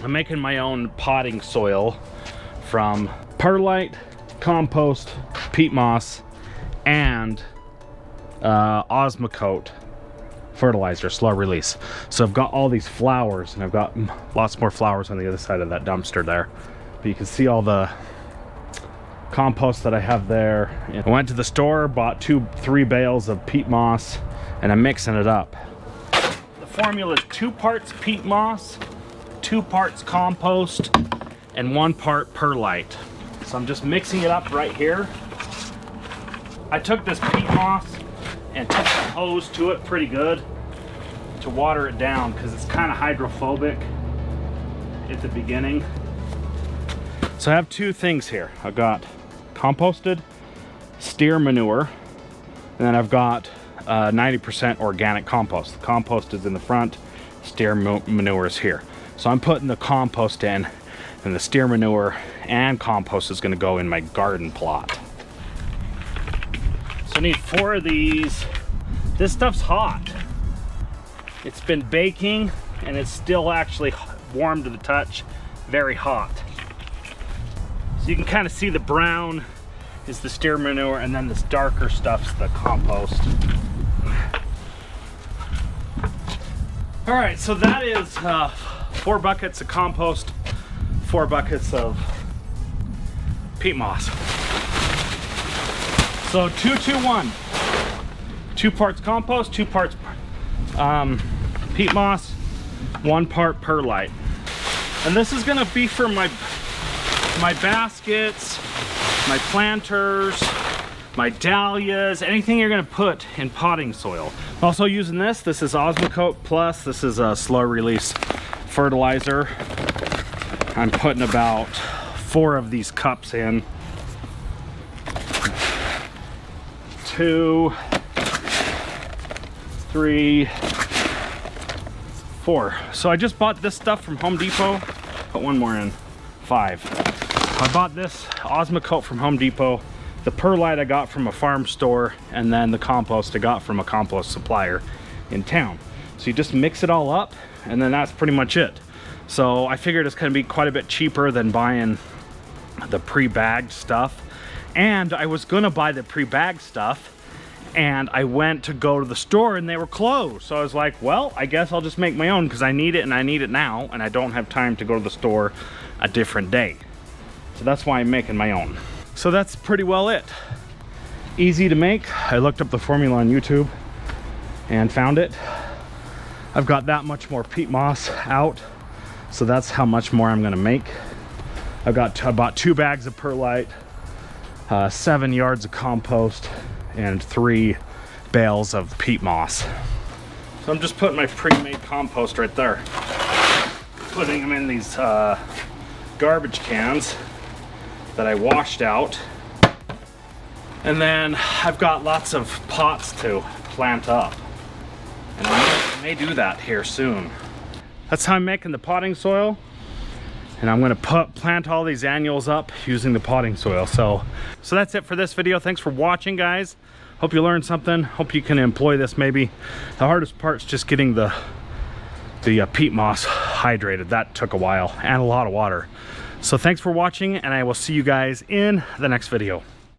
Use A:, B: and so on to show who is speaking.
A: I'm making my own potting soil from perlite, compost, peat moss, and Osmocote fertilizer, slow release. So I've got all these flowers, and I've got lots more flowers on the other side of that dumpster there. But you can see all the compost that I have there. I went to the store, bought 2-3 bales of peat moss, and I'm mixing it up. The formula is 2 parts peat moss, 2 parts compost, and 1 part perlite. So I'm just mixing it up right here. I took this peat moss and took the hose to it pretty good to water it down because it's kind of hydrophobic at the beginning. So I have 2 things here. I've got composted steer manure, and then I've got 90% organic compost. The compost is in the front, steer manure is here. So I'm putting the compost in, and the steer manure and compost is going to go in my garden plot. So I need 4 of these. This stuff's hot. It's been baking and it's still actually warm to the touch, very hot. So you can kind of see the brown is the steer manure, and then this darker stuff's the compost. All right, so that is 4 buckets of compost, 4 buckets of peat moss. So 2-2-1. 2 parts compost, 2 parts peat moss, 1 part perlite. And this is gonna be for my baskets, my planters, my dahlias, anything you're gonna put in potting soil. I'm also using this. This is Osmocote Plus. This is a slow release fertilizer. I'm putting about 4 of these cups in. 2, 3, 4. So I just bought this stuff from Home Depot. Put 1 more in. 5. I bought this Osmocote from Home Depot. The perlite I got from a farm store, and then the compost I got from a compost supplier in town. So you just mix it all up, and then that's pretty much it. So I figured it's gonna be quite a bit cheaper than buying the pre-bagged stuff. And I was gonna buy the pre-bagged stuff, and I went to go to the store and they were closed. So I was like, well, I guess I'll just make my own because I need it, and I need it now, and I don't have time to go to the store a different day. So that's why I'm making my own. So that's pretty well it. Easy to make. I looked up the formula on YouTube and found it. I've got that much more peat moss out, so that's how much more I'm gonna make. I bought 2 bags of perlite, 7 yards of compost, and 3 bales of peat moss. So I'm just putting my pre-made compost right there. Putting them in these garbage cans that I washed out. And then I've got lots of pots to plant up. And I may do that here soon. That's how I'm making the potting soil. And I'm gonna plant all these annuals up using the potting soil. So that's it for this video. Thanks for watching, guys. Hope you learned something. Hope you can employ this maybe. The hardest part's just getting the peat moss hydrated. That took a while and a lot of water. So thanks for watching, and I will see you guys in the next video.